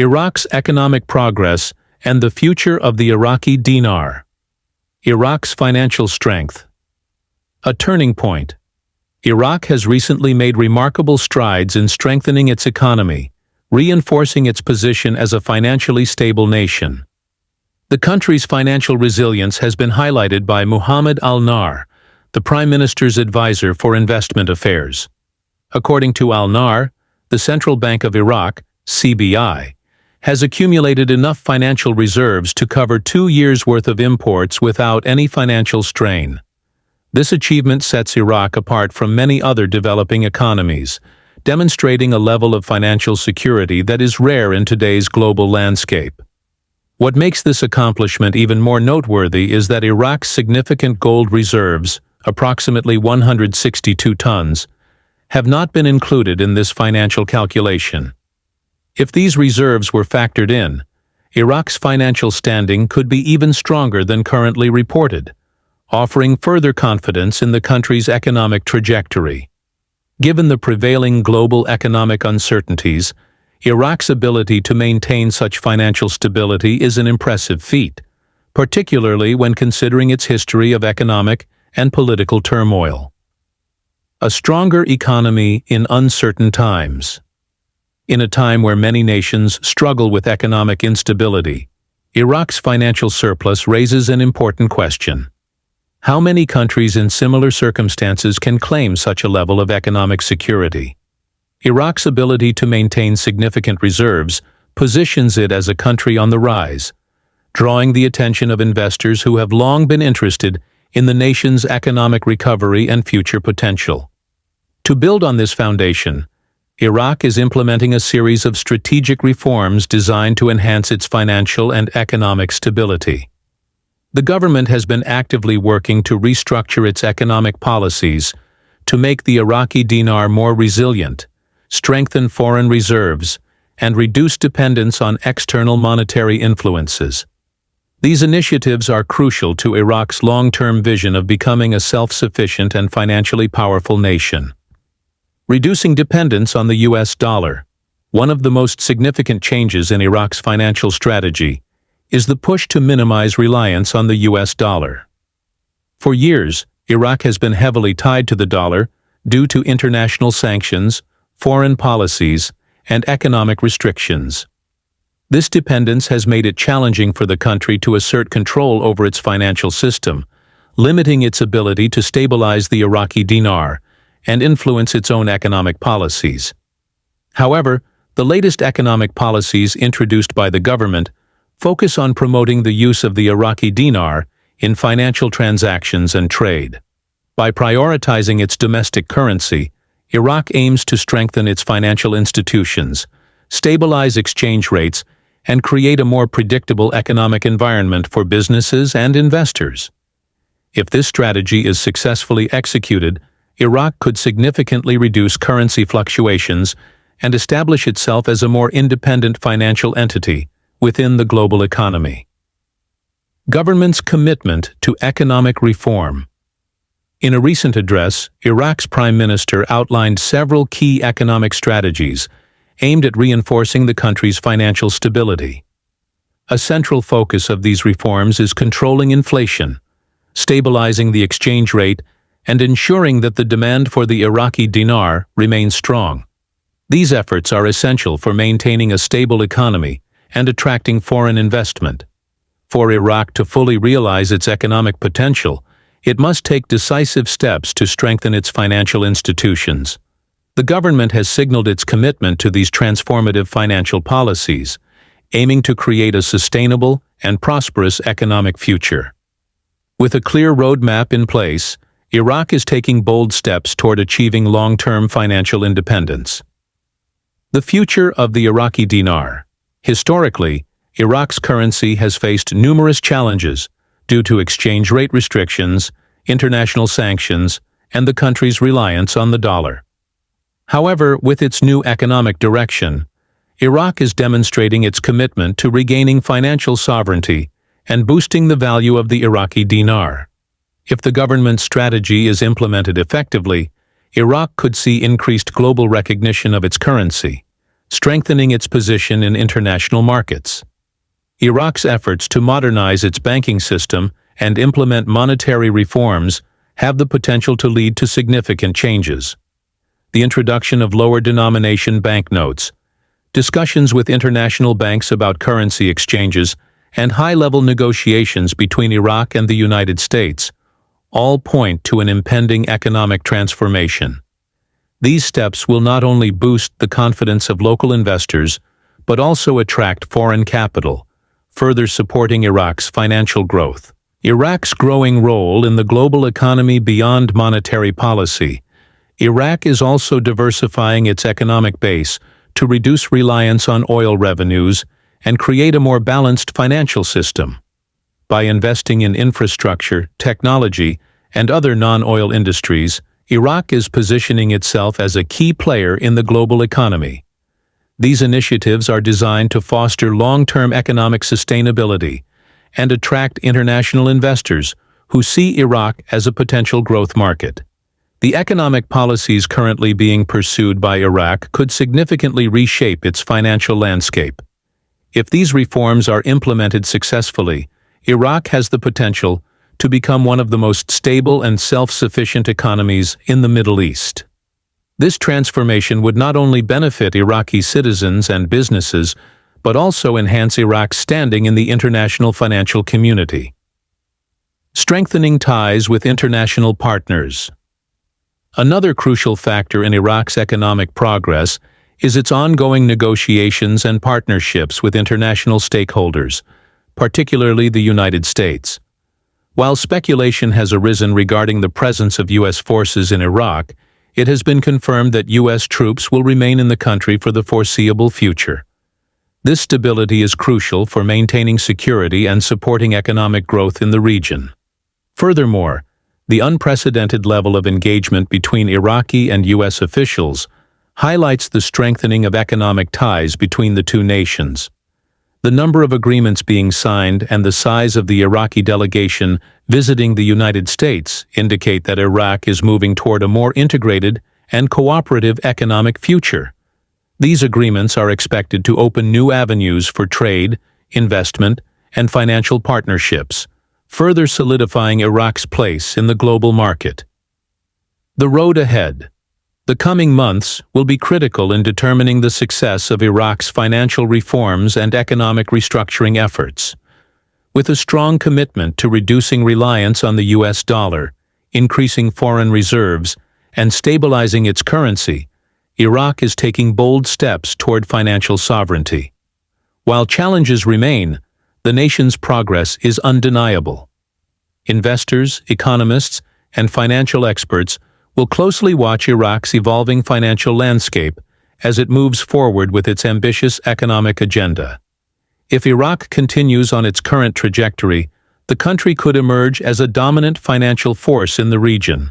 Iraq's economic progress and the future of the Iraqi dinar. Iraq's financial strength. A turning point. Iraq has recently made remarkable strides in strengthening its economy, reinforcing its position as a financially stable nation. The country's financial resilience has been highlighted by Mohammed Al-Nar, the Prime Minister's advisor for investment affairs. According to Al-Nar, the Central Bank of Iraq, CBI, has accumulated enough financial reserves to cover 2 years' worth of imports without any financial strain. This achievement sets Iraq apart from many other developing economies, demonstrating a level of financial security that is rare in today's global landscape. What makes this accomplishment even more noteworthy is that Iraq's significant gold reserves, approximately 162 tons, have not been included in this financial calculation. If these reserves were factored in, Iraq's financial standing could be even stronger than currently reported, offering further confidence in the country's economic trajectory. Given the prevailing global economic uncertainties, Iraq's ability to maintain such financial stability is an impressive feat, particularly when considering its history of economic and political turmoil. A stronger economy in uncertain times. In a time where many nations struggle with economic instability, Iraq's financial surplus raises an important question. How many countries in similar circumstances can claim such a level of economic security? Iraq's ability to maintain significant reserves positions it as a country on the rise, drawing the attention of investors who have long been interested in the nation's economic recovery and future potential. To build on this foundation, Iraq is implementing a series of strategic reforms designed to enhance its financial and economic stability. The government has been actively working to restructure its economic policies to make the Iraqi dinar more resilient, strengthen foreign reserves, and reduce dependence on external monetary influences. These initiatives are crucial to Iraq's long-term vision of becoming a self-sufficient and financially powerful nation. Reducing dependence on the US dollar. One of the most significant changes in Iraq's financial strategy is the push to minimize reliance on the US dollar. For years, Iraq has been heavily tied to the dollar due to international sanctions, foreign policies, and economic restrictions. This dependence has made it challenging for the country to assert control over its financial system, limiting its ability to stabilize the Iraqi dinar and influence its own economic policies. However, the latest economic policies introduced by the government focus on promoting the use of the Iraqi dinar in financial transactions and trade. By prioritizing its domestic currency, Iraq aims to strengthen its financial institutions, stabilize exchange rates, and create a more predictable economic environment for businesses and investors. If this strategy is successfully executed, Iraq could significantly reduce currency fluctuations and establish itself as a more independent financial entity within the global economy. Government's commitment to economic reform. In a recent address, Iraq's Prime Minister outlined several key economic strategies aimed at reinforcing the country's financial stability. A central focus of these reforms is controlling inflation, stabilizing the exchange rate, and ensuring that the demand for the Iraqi dinar remains strong. These efforts are essential for maintaining a stable economy and attracting foreign investment. For Iraq to fully realize its economic potential, it must take decisive steps to strengthen its financial institutions. The government has signaled its commitment to these transformative financial policies, aiming to create a sustainable and prosperous economic future. With a clear roadmap in place, Iraq is taking bold steps toward achieving long-term financial independence. The future of the Iraqi dinar. Historically, Iraq's currency has faced numerous challenges due to exchange rate restrictions, international sanctions, and the country's reliance on the dollar. However, with its new economic direction, Iraq is demonstrating its commitment to regaining financial sovereignty and boosting the value of the Iraqi dinar. If the government's strategy is implemented effectively, Iraq could see increased global recognition of its currency, strengthening its position in international markets. Iraq's efforts to modernize its banking system and implement monetary reforms have the potential to lead to significant changes. The introduction of lower denomination banknotes, discussions with international banks about currency exchanges, and high-level negotiations between Iraq and the United States all point to an impending economic transformation. These steps will not only boost the confidence of local investors, but also attract foreign capital, further supporting Iraq's financial growth. Iraq's growing role in the global economy beyond monetary policy. Iraq is also diversifying its economic base to reduce reliance on oil revenues and create a more balanced financial system. By investing in infrastructure, technology, and other non-oil industries, Iraq is positioning itself as a key player in the global economy. These initiatives are designed to foster long-term economic sustainability and attract international investors who see Iraq as a potential growth market. The economic policies currently being pursued by Iraq could significantly reshape its financial landscape. If these reforms are implemented successfully, Iraq has the potential to become one of the most stable and self-sufficient economies in the Middle East. This transformation would not only benefit Iraqi citizens and businesses, but also enhance Iraq's standing in the international financial community. Strengthening ties with international partners. Another crucial factor in Iraq's economic progress is its ongoing negotiations and partnerships with international stakeholders, particularly the United States. While speculation has arisen regarding the presence of U.S. forces in Iraq, it has been confirmed that U.S. troops will remain in the country for the foreseeable future. This stability is crucial for maintaining security and supporting economic growth in the region. Furthermore, the unprecedented level of engagement between Iraqi and U.S. officials highlights the strengthening of economic ties between the two nations. The number of agreements being signed and the size of the Iraqi delegation visiting the United States indicate that Iraq is moving toward a more integrated and cooperative economic future. These agreements are expected to open new avenues for trade, investment, and financial partnerships, further solidifying Iraq's place in the global market. The road ahead. The coming months will be critical in determining the success of Iraq's financial reforms and economic restructuring efforts. With a strong commitment to reducing reliance on the U.S. dollar, increasing foreign reserves, and stabilizing its currency, Iraq is taking bold steps toward financial sovereignty. While challenges remain, the nation's progress is undeniable. Investors, economists, and financial experts will closely watch Iraq's evolving financial landscape as it moves forward with its ambitious economic agenda. If Iraq continues on its current trajectory, the country could emerge as a dominant financial force in the region,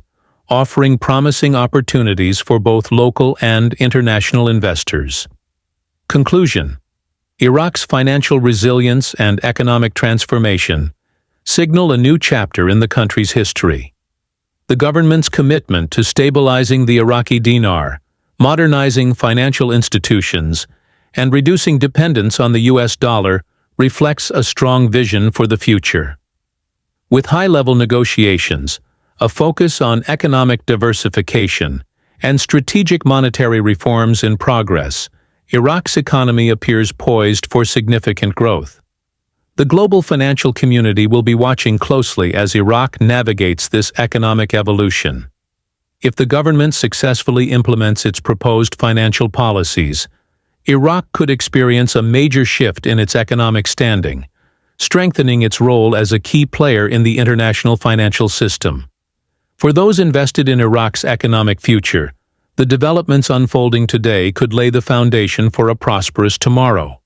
offering promising opportunities for both local and international investors. Conclusion. Iraq's financial resilience and economic transformation signal a new chapter in the country's history. The government's commitment to stabilizing the Iraqi dinar, modernizing financial institutions, and reducing dependence on the U.S. dollar reflects a strong vision for the future. With high-level negotiations, a focus on economic diversification, and strategic monetary reforms in progress, Iraq's economy appears poised for significant growth. The global financial community will be watching closely as Iraq navigates this economic evolution. If the government successfully implements its proposed financial policies, Iraq could experience a major shift in its economic standing, strengthening its role as a key player in the international financial system. For those invested in Iraq's economic future, the developments unfolding today could lay the foundation for a prosperous tomorrow.